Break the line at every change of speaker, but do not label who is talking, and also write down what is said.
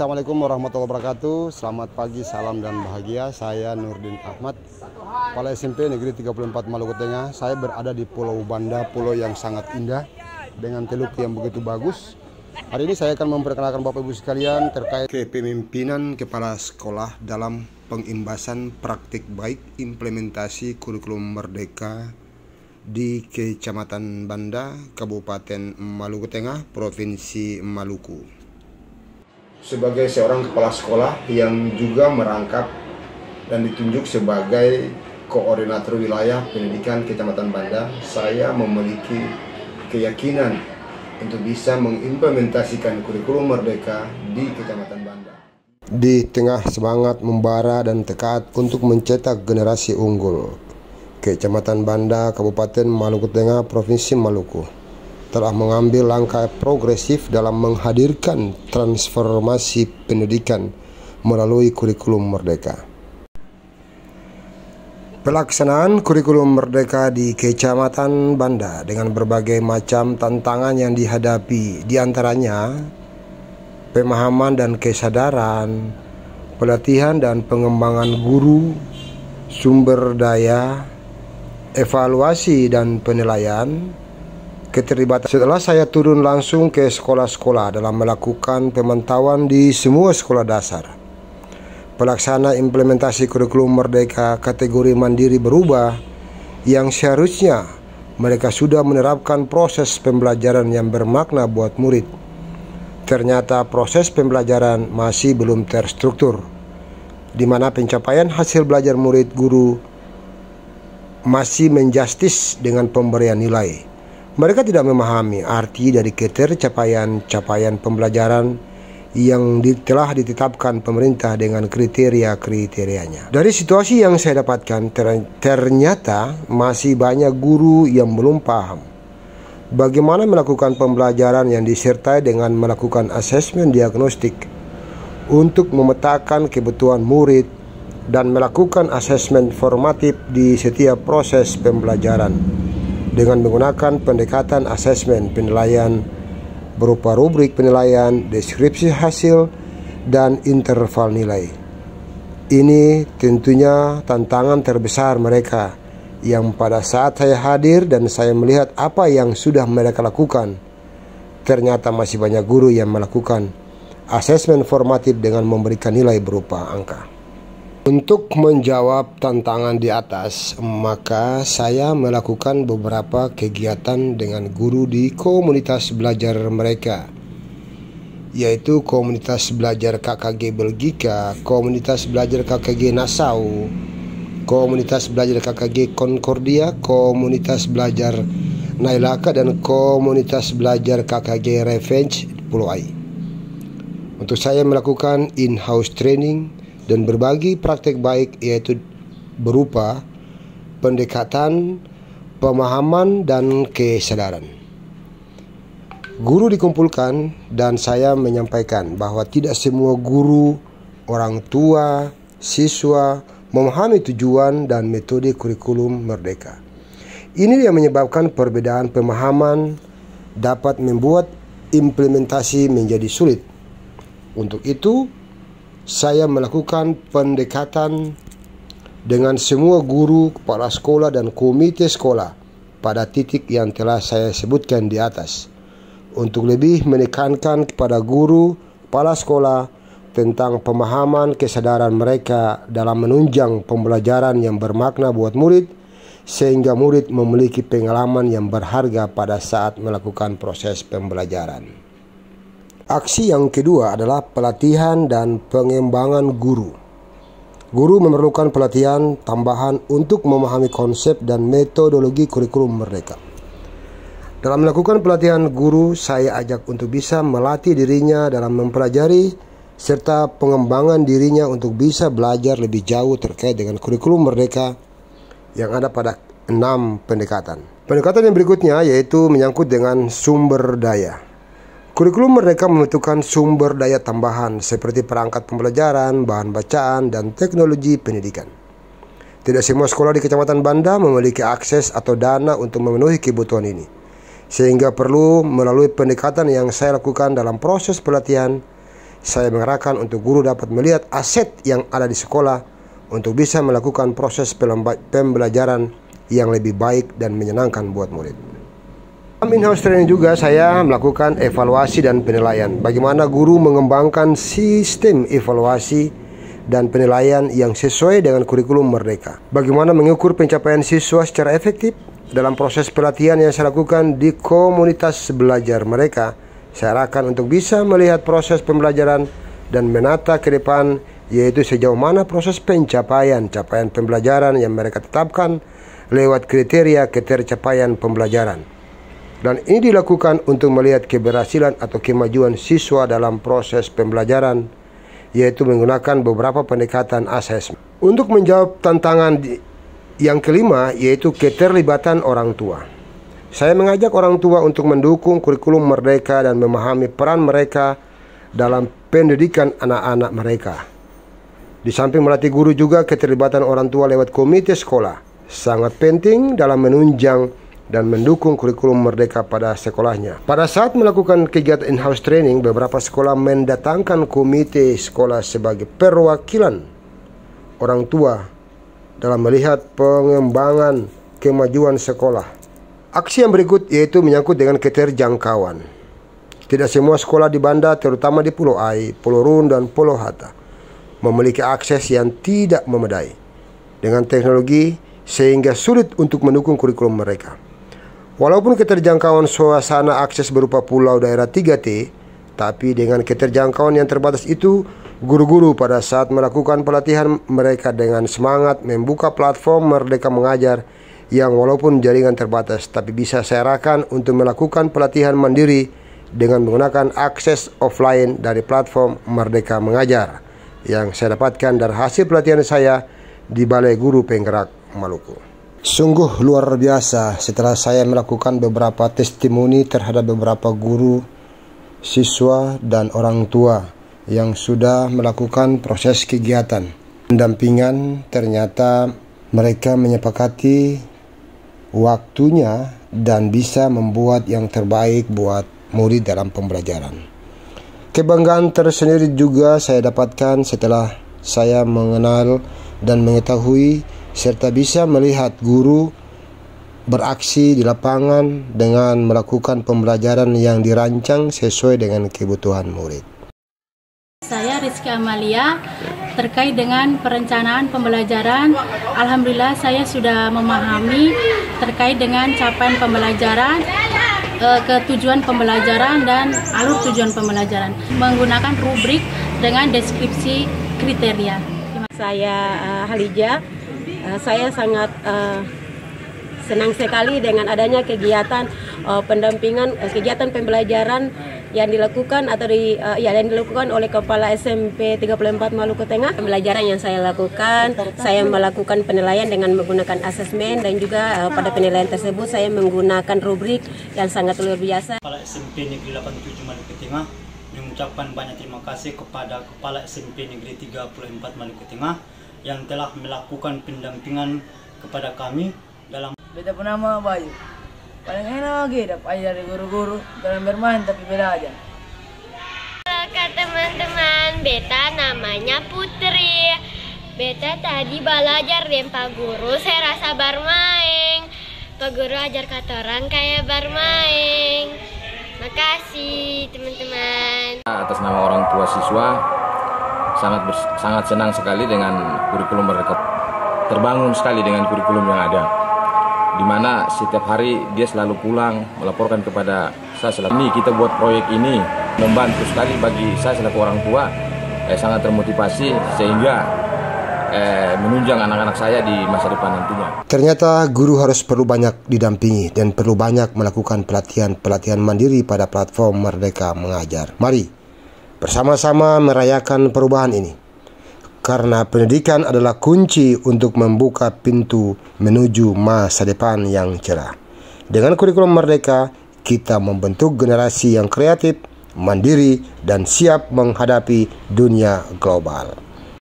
Assalamualaikum warahmatullahi wabarakatuh. Selamat pagi, salam dan bahagia. Saya Nurdin Ahmad, Kepala SMP Negeri 34 Maluku Tengah. Saya berada di Pulau Banda, pulau yang sangat indah dengan teluk yang begitu bagus. Hari ini saya akan memperkenalkan Bapak Ibu sekalian terkait kepemimpinan kepala sekolah dalam pengimbasan praktik baik implementasi kurikulum merdeka di Kecamatan Banda, Kabupaten Maluku Tengah, Provinsi Maluku. Sebagai seorang kepala sekolah yang juga merangkap dan ditunjuk sebagai koordinator wilayah pendidikan Kecamatan Banda, saya memiliki keyakinan untuk bisa mengimplementasikan kurikulum merdeka di Kecamatan Banda. Di tengah semangat membara dan tekad untuk mencetak generasi unggul, Kecamatan Banda, Kabupaten Maluku Tengah, Provinsi Maluku telah mengambil langkah progresif dalam menghadirkan transformasi pendidikan melalui kurikulum merdeka. Pelaksanaan kurikulum merdeka di Kecamatan Banda dengan berbagai macam tantangan yang dihadapi, diantaranya pemahaman dan kesadaran, pelatihan dan pengembangan guru, sumber daya, evaluasi dan penilaian, keterlibatan. Setelah saya turun langsung ke sekolah-sekolah dalam melakukan pemantauan di semua sekolah dasar, pelaksana implementasi kurikulum merdeka kategori mandiri berubah yang seharusnya mereka sudah menerapkan proses pembelajaran yang bermakna buat murid. Ternyata proses pembelajaran masih belum terstruktur, di mana pencapaian hasil belajar murid guru masih menjustis dengan pemberian nilai. Mereka tidak memahami arti dari ketercapaian pembelajaran yang telah ditetapkan pemerintah dengan kriteria-kriterianya. Dari situasi yang saya dapatkan, ternyata masih banyak guru yang belum paham bagaimana melakukan pembelajaran yang disertai dengan melakukan asesmen diagnostik untuk memetakan kebutuhan murid dan melakukan asesmen formatif di setiap proses pembelajaran dengan menggunakan pendekatan asesmen penilaian berupa rubrik penilaian, deskripsi hasil, dan interval nilai. Ini tentunya tantangan terbesar mereka yang pada saat saya hadir dan saya melihat apa yang sudah mereka lakukan, ternyata masih banyak guru yang melakukan asesmen formatif dengan memberikan nilai berupa angka. Untuk menjawab tantangan di atas, maka saya melakukan beberapa kegiatan dengan guru di komunitas belajar mereka, yaitu komunitas belajar KKG Belgika, komunitas belajar KKG Nassau, komunitas belajar KKG Concordia, komunitas belajar Nailaka, dan komunitas belajar KKG Revenge Pulau Ai. Untuk saya melakukan in-house training dan berbagi praktek baik, yaitu berupa pendekatan, pemahaman, dan kesadaran. Guru dikumpulkan dan saya menyampaikan bahwa tidak semua guru, orang tua, siswa memahami tujuan dan metode kurikulum merdeka. Ini yang menyebabkan perbedaan pemahaman dapat membuat implementasi menjadi sulit. Untuk itu, saya melakukan pendekatan dengan semua guru, kepala sekolah, dan komite sekolah pada titik yang telah saya sebutkan di atas, untuk lebih menekankan kepada guru, kepala sekolah tentang pemahaman kesadaran mereka dalam menunjang pembelajaran yang bermakna buat murid, sehingga murid memiliki pengalaman yang berharga pada saat melakukan proses pembelajaran. Aksi yang kedua adalah pelatihan dan pengembangan guru. Guru memerlukan pelatihan tambahan untuk memahami konsep dan metodologi kurikulum merdeka. Dalam melakukan pelatihan guru, saya ajak untuk bisa melatih dirinya dalam mempelajari serta pengembangan dirinya untuk bisa belajar lebih jauh terkait dengan kurikulum merdeka yang ada pada 6 pendekatan. Pendekatan yang berikutnya yaitu menyangkut dengan sumber daya. Kurikulum merdeka membutuhkan sumber daya tambahan seperti perangkat pembelajaran, bahan bacaan, dan teknologi pendidikan. Tidak semua sekolah di Kecamatan Banda memiliki akses atau dana untuk memenuhi kebutuhan ini, sehingga perlu melalui pendekatan yang saya lakukan dalam proses pelatihan saya mengarahkan untuk guru dapat melihat aset yang ada di sekolah untuk bisa melakukan proses pembelajaran yang lebih baik dan menyenangkan buat murid. Dalam in-house training juga saya melakukan evaluasi dan penilaian. Bagaimana guru mengembangkan sistem evaluasi dan penilaian yang sesuai dengan kurikulum Merdeka. Bagaimana mengukur pencapaian siswa secara efektif dalam proses pelatihan yang saya lakukan di komunitas belajar mereka. Saya arahkan untuk bisa melihat proses pembelajaran dan menata ke depan, yaitu sejauh mana proses capaian pembelajaran yang mereka tetapkan lewat kriteria ketercapaian pembelajaran. Dan ini dilakukan untuk melihat keberhasilan atau kemajuan siswa dalam proses pembelajaran, yaitu menggunakan beberapa pendekatan asesmen. Untuk menjawab tantangan yang kelima, yaitu keterlibatan orang tua. Saya mengajak orang tua untuk mendukung kurikulum Merdeka dan memahami peran mereka dalam pendidikan anak-anak mereka. Di samping melatih guru juga, keterlibatan orang tua lewat komite sekolah sangat penting dalam menunjang dan mendukung kurikulum Merdeka pada sekolahnya. Pada saat melakukan kegiatan in-house training, beberapa sekolah mendatangkan komite sekolah sebagai perwakilan orang tua dalam melihat pengembangan kemajuan sekolah. Aksi yang berikut yaitu menyangkut dengan keterjangkauan. Tidak semua sekolah di Banda, terutama di Pulau Ai, Pulau Run, dan Pulau Hatta, memiliki akses yang tidak memadai dengan teknologi sehingga sulit untuk mendukung kurikulum mereka. Walaupun keterjangkauan suasana akses berupa pulau daerah 3T, tapi dengan keterjangkauan yang terbatas itu, guru-guru pada saat melakukan pelatihan mereka dengan semangat membuka platform Merdeka Mengajar yang walaupun jaringan terbatas, tapi bisa saya arahkan untuk melakukan pelatihan mandiri dengan menggunakan akses offline dari platform Merdeka Mengajar yang saya dapatkan dari hasil pelatihan saya di Balai Guru Penggerak Maluku. Sungguh luar biasa setelah saya melakukan beberapa testimoni terhadap beberapa guru, siswa, dan orang tua yang sudah melakukan proses kegiatan pendampingan. Ternyata mereka menyepakati waktunya dan bisa membuat yang terbaik buat murid dalam pembelajaran. Kebanggaan tersendiri juga saya dapatkan setelah saya mengenal dan mengetahui serta bisa melihat guru beraksi di lapangan dengan melakukan pembelajaran yang dirancang sesuai dengan kebutuhan murid.
Saya Rizky Amalia, terkait dengan perencanaan pembelajaran, alhamdulillah saya sudah memahami terkait dengan capaian pembelajaran, ketujuan pembelajaran, dan alur tujuan pembelajaran menggunakan rubrik dengan deskripsi kriteria.
Saya Halija, saya sangat senang sekali dengan adanya kegiatan pendampingan, kegiatan pembelajaran yang dilakukan atau yang dilakukan oleh Kepala SMP 34 Maluku Tengah. Pembelajaran yang saya lakukan, saya melakukan penilaian dengan menggunakan asesmen, dan juga pada penilaian tersebut saya menggunakan rubrik yang sangat luar biasa.
Kepala SMP Negeri 87 Maluku Tengah mengucapkan banyak terima kasih kepada Kepala SMP Negeri 34 Maluku Tengah yang telah melakukan pendampingan kepada kami dalam.
Beta pun nama Bayu. Paling enak lagi dapat ajar dari guru-guru dalam bermain tapi beda aja.
Halo teman-teman, beta namanya Putri. Beta tadi belajar dengan Pak Guru, saya rasa bermain. Pak Guru ajar kata orang kayak bermain. Makasih teman-teman.
Atas nama orang tua siswa, sangat senang sekali dengan kurikulum Merdeka. Terbangun sekali dengan kurikulum yang ada, di mana setiap hari dia selalu pulang melaporkan kepada saya. Ini kita buat proyek ini membantu sekali bagi saya selaku orang tua, sangat termotivasi sehingga menunjang anak-anak saya di masa depan nantinya.
Ternyata guru harus perlu banyak didampingi dan perlu banyak melakukan pelatihan mandiri pada platform Merdeka Mengajar. Mari bersama-sama merayakan perubahan ini, karena pendidikan adalah kunci untuk membuka pintu menuju masa depan yang cerah. Dengan kurikulum Merdeka, kita membentuk generasi yang kreatif, mandiri, dan siap menghadapi dunia global.